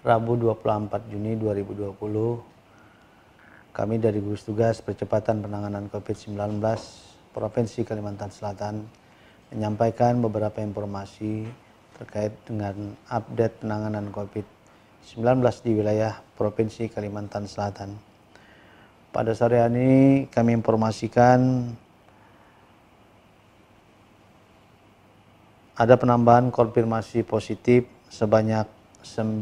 Rabu 24 Juni 2020, kami dari gugus tugas percepatan penanganan COVID-19 Provinsi Kalimantan Selatan menyampaikan beberapa informasi terkait dengan update penanganan COVID-19 di wilayah Provinsi Kalimantan Selatan. Pada sore hari ini kami informasikan ada penambahan konfirmasi positif sebanyak 90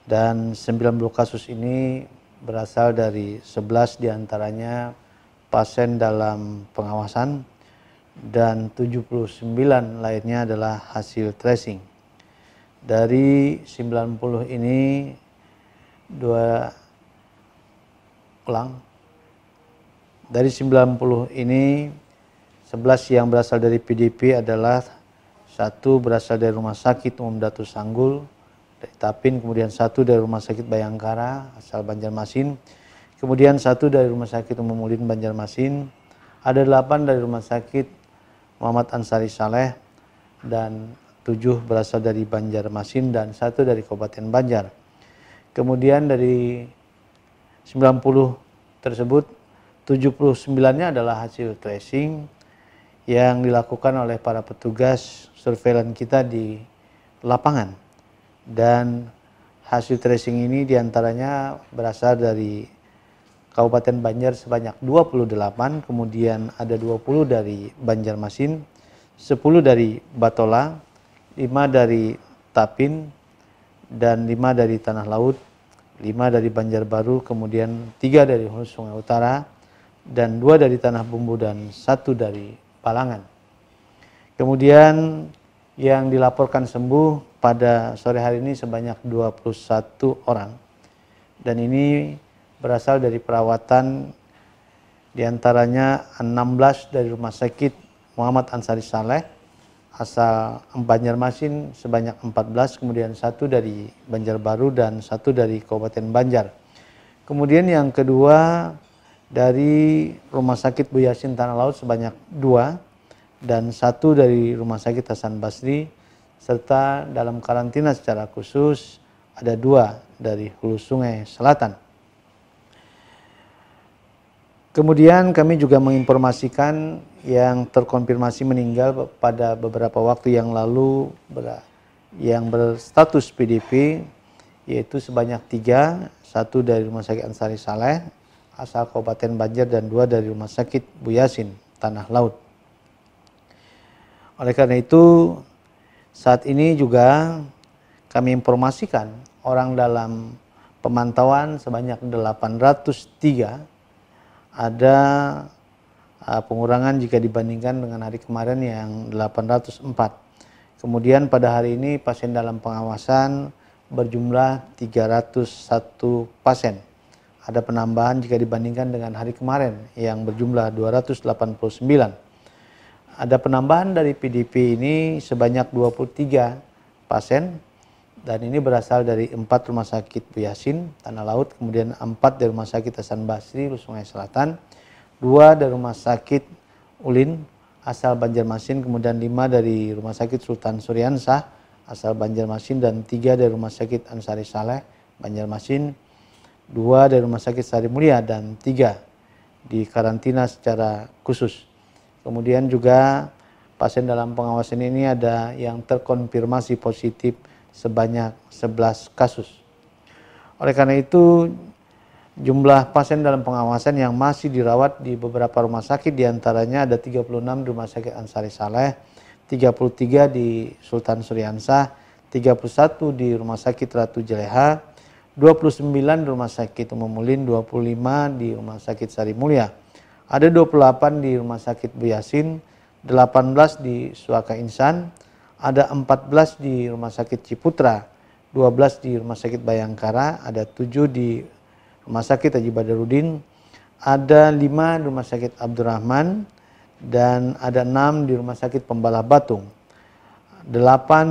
dan 90 kasus ini berasal dari 11 diantaranya pasien dalam pengawasan dan 79 lainnya adalah hasil tracing. Dari 90 ini dari 90 ini 11 yang berasal dari PDP adalah satu berasal dari Rumah Sakit Umum Datu Sanggul dari Tapin, kemudian satu dari Rumah Sakit Bayangkara asal Banjarmasin, kemudian satu dari Rumah Sakit Umum Ulin Banjarmasin, ada 8 dari Rumah Sakit Muhammad Ansari Saleh dan 7 berasal dari Banjarmasin dan 1 dari Kabupaten Banjar. Kemudian dari 90 tersebut 79-nya adalah hasil tracing yang dilakukan oleh para petugas surveillance kita di lapangan, dan hasil tracing ini diantaranya berasal dari Kabupaten Banjar sebanyak 28, kemudian ada 20 dari Banjarmasin, 10 dari Batola, 5 dari Tapin, dan 5 dari Tanah Laut, 5 dari Banjarbaru, kemudian 3 dari Hulu Sungai Utara, dan 2 dari Tanah Bumbu, dan 1 dari Palangan. Kemudian yang dilaporkan sembuh pada sore hari ini sebanyak 21 orang. Dan ini berasal dari perawatan diantaranya 16 dari Rumah Sakit Muhammad Ansari Saleh asal Banjarmasin sebanyak 14, kemudian 1 dari Banjarbaru dan 1 dari Kabupaten Banjar. Kemudian yang kedua dari Rumah Sakit Bu Yasin Tanah Laut sebanyak 2 dan 1 dari Rumah Sakit Hasan Basri, serta dalam karantina secara khusus ada 2 dari Hulu Sungai Selatan. Kemudian kami juga menginformasikan yang terkonfirmasi meninggal pada beberapa waktu yang lalu yang berstatus PDP, yaitu sebanyak 3, 1 dari Rumah Sakit Ansari Saleh asal Kabupaten Banjar dan 2 dari Rumah Sakit Bu Yasin Tanah Laut. Oleh karena itu saat ini juga kami informasikan orang dalam pemantauan sebanyak 803, ada pengurangan jika dibandingkan dengan hari kemarin yang 804. Kemudian pada hari ini pasien dalam pengawasan berjumlah 301 pasien. Ada penambahan jika dibandingkan dengan hari kemarin yang berjumlah 289. Ada penambahan dari PDP ini sebanyak 23 pasien, dan ini berasal dari 4 Rumah Sakit Bu Yasin Tanah Laut, kemudian 4 dari Rumah Sakit Hasan Basri Hulu Sungai Selatan, 2 dari Rumah Sakit Ulin asal Banjarmasin, kemudian 5 dari Rumah Sakit Sultan Suryansah asal Banjarmasin, dan 3 dari Rumah Sakit Ansari Saleh Banjarmasin, 2 dari Rumah Sakit Sari Mulia, dan 3 di karantina secara khusus. Kemudian juga pasien dalam pengawasan ini ada yang terkonfirmasi positif sebanyak 11 kasus. Oleh karena itu jumlah pasien dalam pengawasan yang masih dirawat di beberapa rumah sakit diantaranya ada 36 di Rumah Sakit Ansari Saleh, 33 di Sultan Suryansah, 31 di Rumah Sakit Ratu Jeleha, 29 di Rumah Sakit Umum Ulin, 25 di Rumah Sakit Sari Mulia, ada 28 di Rumah Sakit Bu Yasin, 18 di Suaka Insan, ada 14 di Rumah Sakit Ciputra, 12 di Rumah Sakit Bayangkara, ada 7 di Rumah Sakit Haji Badarudin, ada 5 di Rumah Sakit Abdurrahman, dan ada 6 di Rumah Sakit Pembalah Batung, 8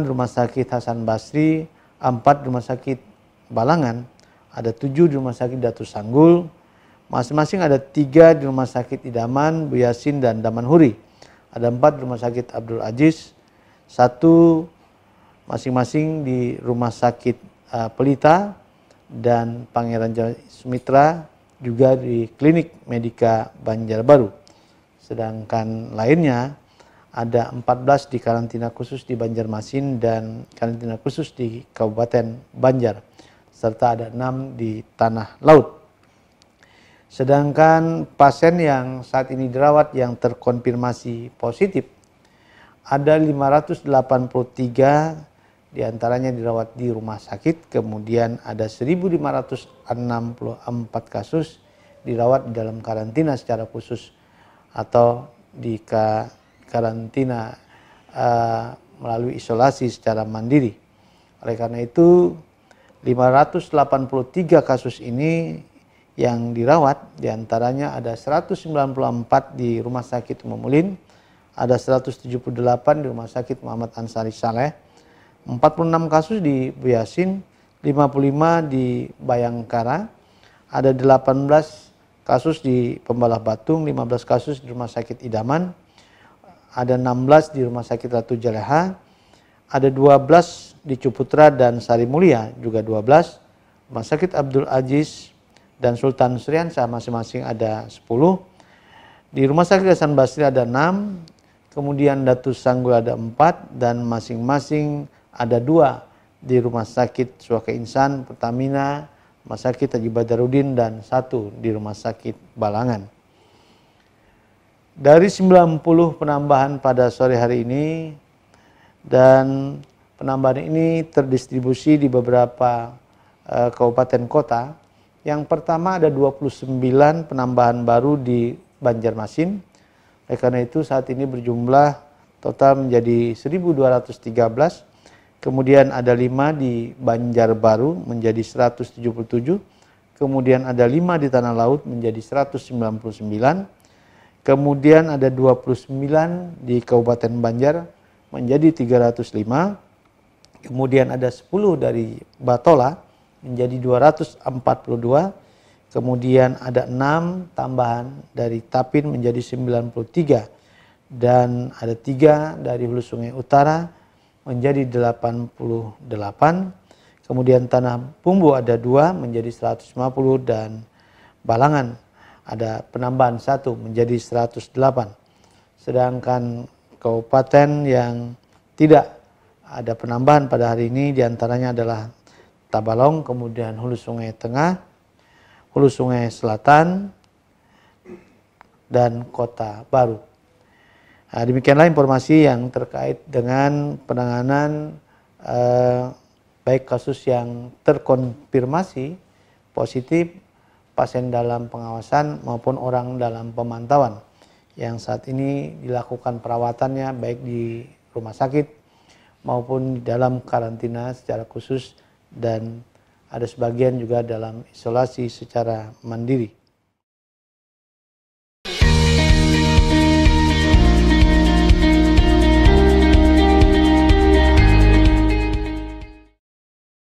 di Rumah Sakit Hasan Basri, 4 di Rumah Sakit Balangan, ada 7 di Rumah Sakit Datu Sanggul, masing-masing ada 3 di Rumah Sakit Idaman, Bu Yasin, dan Damanhuri, ada 4 di Rumah Sakit Abdul Aziz, 1 masing-masing di Rumah Sakit Pelita dan Pangeran Sumitra, juga di Klinik Medika Banjarbaru. Sedangkan lainnya ada 14 di karantina khusus di Banjarmasin dan karantina khusus di Kabupaten Banjar, serta ada 6 di Tanah Laut. Sedangkan pasien yang saat ini dirawat yang terkonfirmasi positif ada 583, diantaranya dirawat di rumah sakit, kemudian ada 1.564 kasus dirawat di dalam karantina secara khusus atau di karantina melalui isolasi secara mandiri. Oleh karena itu 583 kasus ini yang dirawat, diantaranya ada 194 di Rumah Sakit Umum Ulin, ada 178 di Rumah Sakit Muhammad Ansari Saleh, 46 kasus di Bu Yasin, 55 di Bayangkara, ada 18 kasus di Pembalah Batung, 15 kasus di Rumah Sakit Idaman, ada 16 di Rumah Sakit Ratu Jaleha, ada 12 di Ciputra dan Sari Mulia, juga 12, Rumah Sakit Abdul Aziz dan Sultan Suriansyah masing-masing ada 10, di Rumah Sakit Hasan Basri ada 6, kemudian Datu Sanggul ada 4, dan masing-masing ada 2 di Rumah Sakit Suaka Insan, Pertamina, Rumah Sakit Haji Badarudin, dan 1 di Rumah Sakit Balangan. Dari 90 penambahan pada sore hari ini, dan penambahan ini terdistribusi di beberapa kabupaten kota. Yang pertama ada 29 penambahan baru di Banjarmasin. Oleh karena itu saat ini berjumlah total menjadi 1.213. Kemudian ada 5 di Banjarbaru menjadi 177. Kemudian ada 5 di Tanah Laut menjadi 199. Kemudian ada 29 di Kabupaten Banjar menjadi 305. Kemudian ada 10 dari Batola menjadi 242. Kemudian ada 6 tambahan dari Tapin menjadi 93. Dan ada 3 dari Hulu Sungai Utara menjadi 88. Kemudian Tanah Bumbu ada 2 menjadi 150, dan Balangan ada penambahan 1 menjadi 108. Sedangkan kabupaten yang tidak ada penambahan pada hari ini diantaranya adalah Tabalong, kemudian Hulu Sungai Tengah, Hulu Sungai Selatan, dan Kota Baru. Nah, demikianlah informasi yang terkait dengan penanganan baik kasus yang terkonfirmasi positif, pasien dalam pengawasan maupun orang dalam pemantauan yang saat ini dilakukan perawatannya baik di rumah sakit maupun di dalam karantina secara khusus, dan ada sebagian juga dalam isolasi secara mandiri.